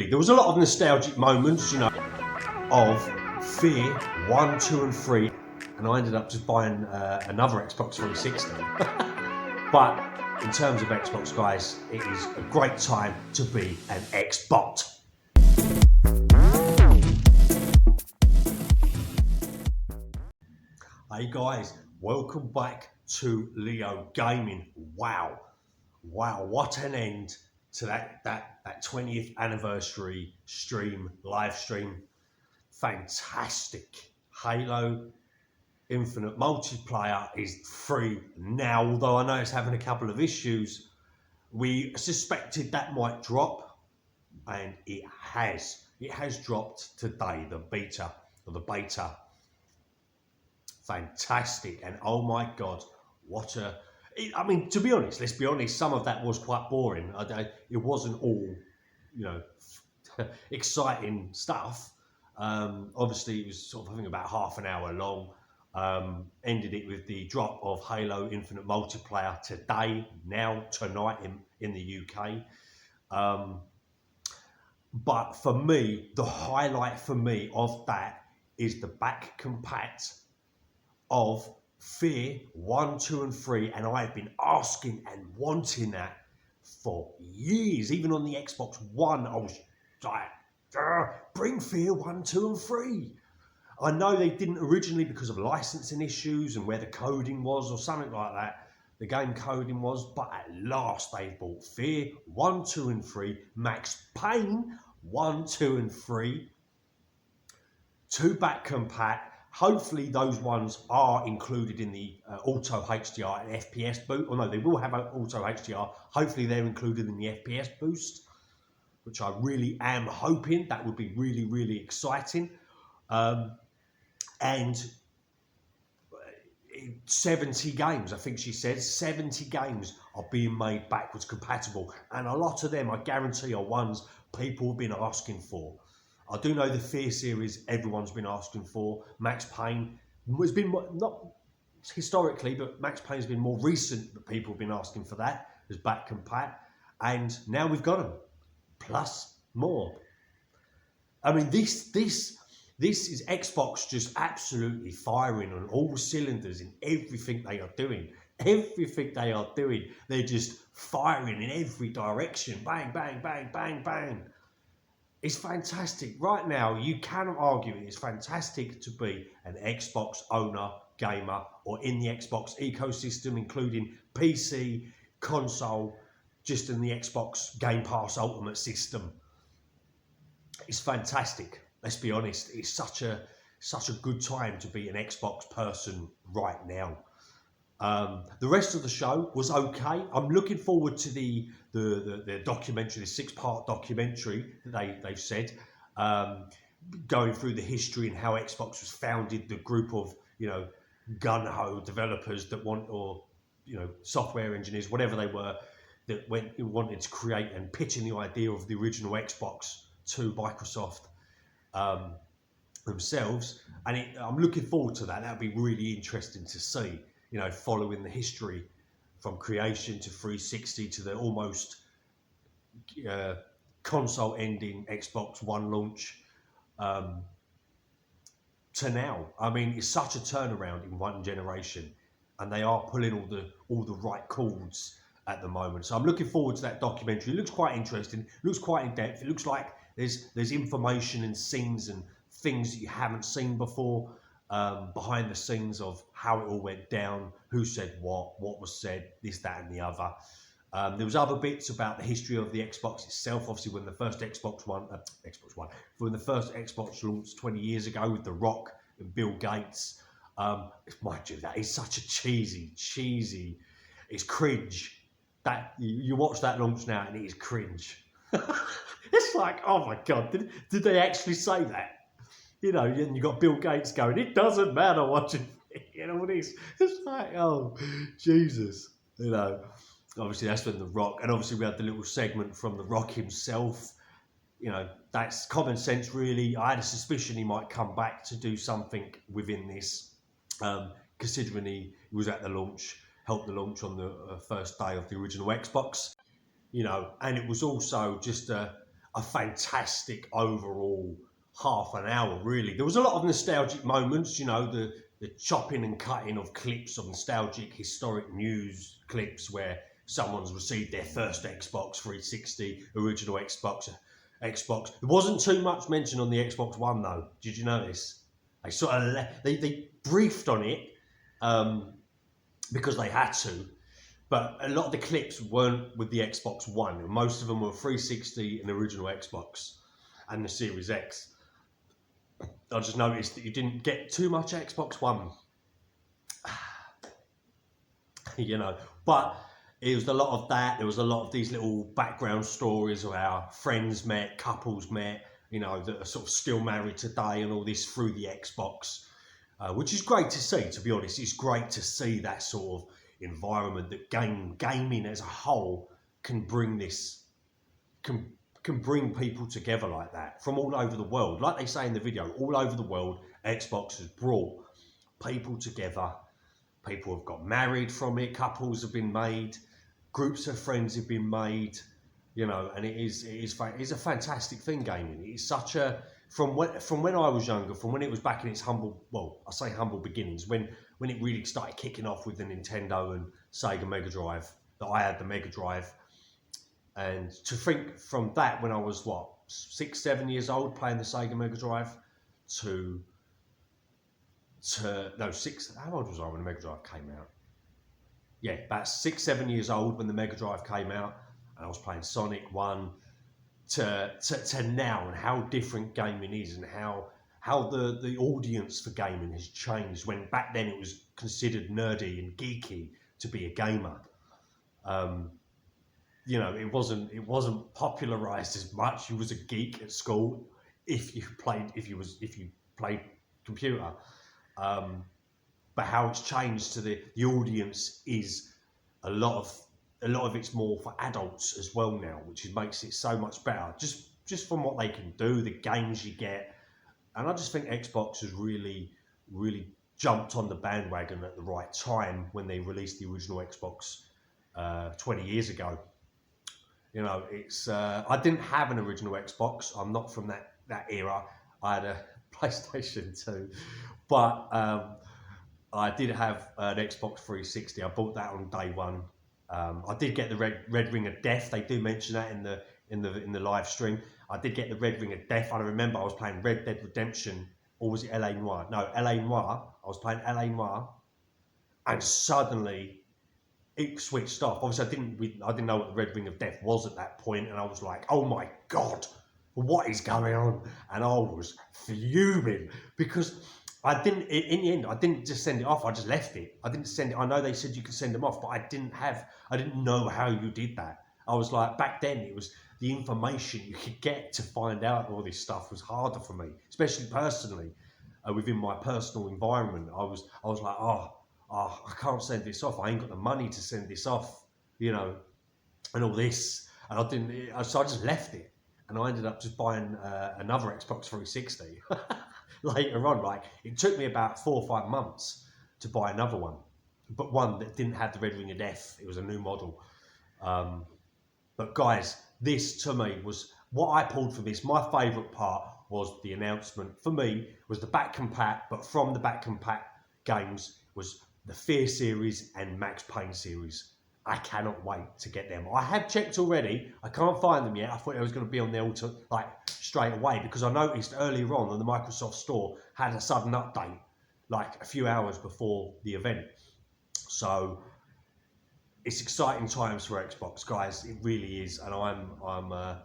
really, there was a lot of nostalgic moments, you know, of Fear 1, 2 and 3, and I ended up just buying another Xbox 360. But in terms of Xbox, guys, it is a great time to be an Xbot. Hey guys, welcome back to Leo Gaming. Wow, what an end to that 20th anniversary live stream. Fantastic. Halo Infinite multiplayer is free now, although I know it's having a couple of issues. We suspected that might drop, and it has. It has dropped today, the beta. Fantastic, and oh my god, what a... I mean, to be honest, let's be honest, some of that was quite boring. It wasn't all, you know, exciting stuff. Obviously, it was sort of, I think, about half an hour long. Ended it with the drop of Halo Infinite multiplayer today, tonight in the UK. But for me, the highlight for me of that is the back compat of Fear 1, 2 and 3, and I've been asking and wanting that for years. Even on the Xbox One, I was like, bring Fear 1, 2 and 3. I know they didn't originally because of licensing issues and where the coding was or something like that, the game coding was, but at last they bought Fear 1, 2 and 3, Max Payne 1, 2 and 3, 2 back compat. Hopefully those ones are included in the auto HDR and FPS boost. Or no, they will have an auto HDR. Hopefully they're included in the FPS boost, which I really am hoping. That would be really, really exciting. And 70 games, I think she said, 70 games are being made backwards compatible. And a lot of them, I guarantee, are ones people have been asking for. I do know the Fear series everyone's been asking for. Max Payne has been, not historically, but Max Payne's been more recent that people have been asking for that as back compat. And now we've got them, plus more. I mean, this is Xbox just absolutely firing on all cylinders in everything they are doing. Everything they are doing, they're just firing in every direction. Bang, bang, bang, bang, bang. It's fantastic. Right now, you cannot argue it's fantastic to be an Xbox owner, gamer, or in the Xbox ecosystem, including PC, console, just in the Xbox Game Pass Ultimate system. It's fantastic. Let's be honest. It's such a good time to be an Xbox person right now. The rest of the show was okay. I'm looking forward to the documentary, the 6-part documentary that they've said, going through the history and how Xbox was founded, the group of, you know, gun-ho developers that software engineers, whatever they were, that wanted to create and pitching the idea of the original Xbox to Microsoft themselves. And I'm looking forward to that. That'd be really interesting to see. You know, following the history from creation to 360 to the almost console-ending Xbox One launch to now. I mean, it's such a turnaround in one generation, and they are pulling all the right chords at the moment. So I'm looking forward to that documentary. It looks quite interesting. It looks quite in depth. It looks like there's information and scenes and things that you haven't seen before. Behind the scenes of how it all went down, who said what was said, this, that, and the other. There was other bits about the history of the Xbox itself. Obviously, when the first when the first Xbox launched 20 years ago with The Rock and Bill Gates. Mind you, that is such a cheesy. It's cringe. That you watch that launch now, and it is cringe. It's like, oh my god, did they actually say that? You know, and you got Bill Gates going, it doesn't matter what you know, this. It's like, oh, Jesus. You know, obviously that's when The Rock, and obviously we had the little segment from The Rock himself. You know, that's common sense, really. I had a suspicion he might come back to do something within this, considering he was at the launch, helped the launch on the first day of the original Xbox. You know, and it was also just a fantastic overall half an hour, really. There was a lot of nostalgic moments, you know, the chopping and cutting of clips of nostalgic historic news clips where someone's received their first Xbox 360, original Xbox. There wasn't too much mention on the Xbox One though. Did you notice? They sort of they briefed on it because they had to, but a lot of the clips weren't with the Xbox One. Most of them were 360 and original Xbox and the Series X. I just noticed that you didn't get too much Xbox One, you know, but it was a lot of that. There was a lot of these little background stories of how friends met, couples met, you know, that are sort of still married today and all this through the Xbox, which is great to see, to be honest. It's great to see that sort of environment that gaming as a whole can bring this, can bring people together like that from all over the world. Like they say in the video, all over the world, Xbox has brought people together. People have got married from it, couples have been made, groups of friends have been made, you know, and it is a fantastic thing, gaming. It's such a, from when I was younger, from when it was back in its humble, well, I say humble beginnings, when it really started kicking off with the Nintendo and Sega Mega Drive, that I had the Mega Drive. And to think from that, when I was, what, 6, 7 years old playing the Sega Mega Drive, no, 6, how old was I when the Mega Drive came out? Yeah, about 6, 7 years old when the Mega Drive came out, and I was playing Sonic 1, to now, and how different gaming is, and how the audience for gaming has changed, when back then it was considered nerdy and geeky to be a gamer. You know, it wasn't popularized as much. You was a geek at school if you played computer. But how it's changed to the audience is a lot of it's more for adults as well now, which makes it so much better. Just from what they can do, the games you get, and I just think Xbox has really jumped on the bandwagon at the right time when they released the original Xbox 20 years ago. You know, it's I didn't have an original Xbox. I'm not from that era. I had a PlayStation 2, but I did have an Xbox 360. I bought that on day one. I did get the red ring of death. They do mention that in the live stream. I did get the red ring of death. I remember I was playing Red Dead Redemption, or was it LA Noire? No, LA Noire. I was playing LA Noire, and suddenly it switched off. Obviously, I didn't know what the red ring of death was at that point, and I was like, "Oh my god, what is going on?" And I was fuming because I didn't. In the end, I didn't just send it off. I just left it. I didn't send it. I know they said you could send them off, but I didn't know how you did that. I was like, back then, it was the information you could get to find out all this stuff was harder for me, especially personally, within my personal environment. I was like, oh, I can't send this off. I ain't got the money to send this off, you know, and all this. And I didn't, so I just left it. And I ended up just buying another Xbox 360 later on. Like, it took me about 4 or 5 months to buy another one, but one that didn't have the red ring of death. It was a new model. But guys, this to me was what I pulled from this. My favourite part was the announcement. For me, was the back compat, but from the back compat games was the F.E.A.R series and Max Payne series. I cannot wait to get them. I have checked already. I can't find them yet. I thought it was going to be on there like straight away, because I noticed earlier on that the Microsoft Store had a sudden update like a few hours before the event. So it's exciting times for Xbox, guys. It really is, and I'm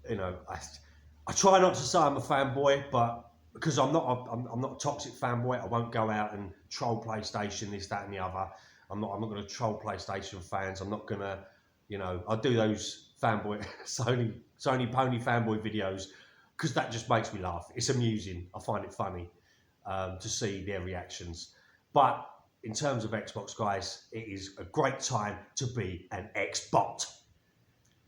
you know, I try not to say I'm a fanboy, but because I'm not a toxic fanboy, I won't go out and troll PlayStation, this, that, and the other. I'm not going to troll PlayStation fans. I'm not going to, you know, I do those fanboy Sony pony fanboy videos because that just makes me laugh. It's amusing. I find it funny to see their reactions. But in terms of Xbox, guys, it is a great time to be an Xbot.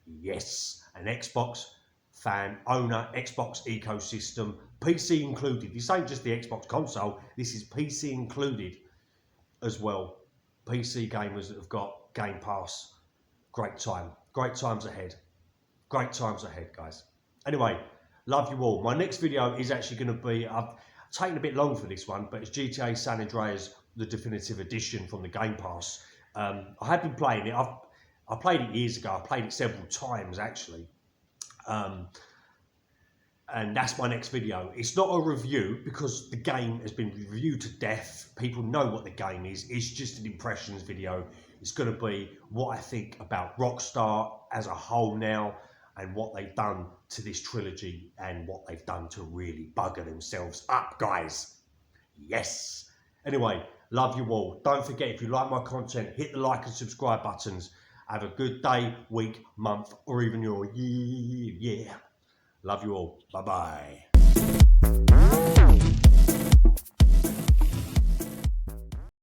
Yes, an Xbox fan, owner, Xbox ecosystem, PC included. This ain't just the Xbox console, this is PC included as well. PC gamers that have got Game Pass, great times ahead. Great times ahead, guys. Anyway, love you all. My next video is actually going to be, I've taken a bit long for this one, but it's GTA San Andreas, the definitive edition from the Game Pass. I have been playing it. I played it years ago. I played it several times, actually. And that's my next video. It's not a review because the game has been reviewed to death. People know what the game is. It's just an impressions video. It's going to be what I think about Rockstar as a whole now and what they've done to this trilogy and what they've done to really bugger themselves up, guys. Yes. Anyway, love you all. Don't forget, if you like my content, hit the like and subscribe buttons. Have a good day, week, month, or even your year. Yeah. Love you all. Bye-bye.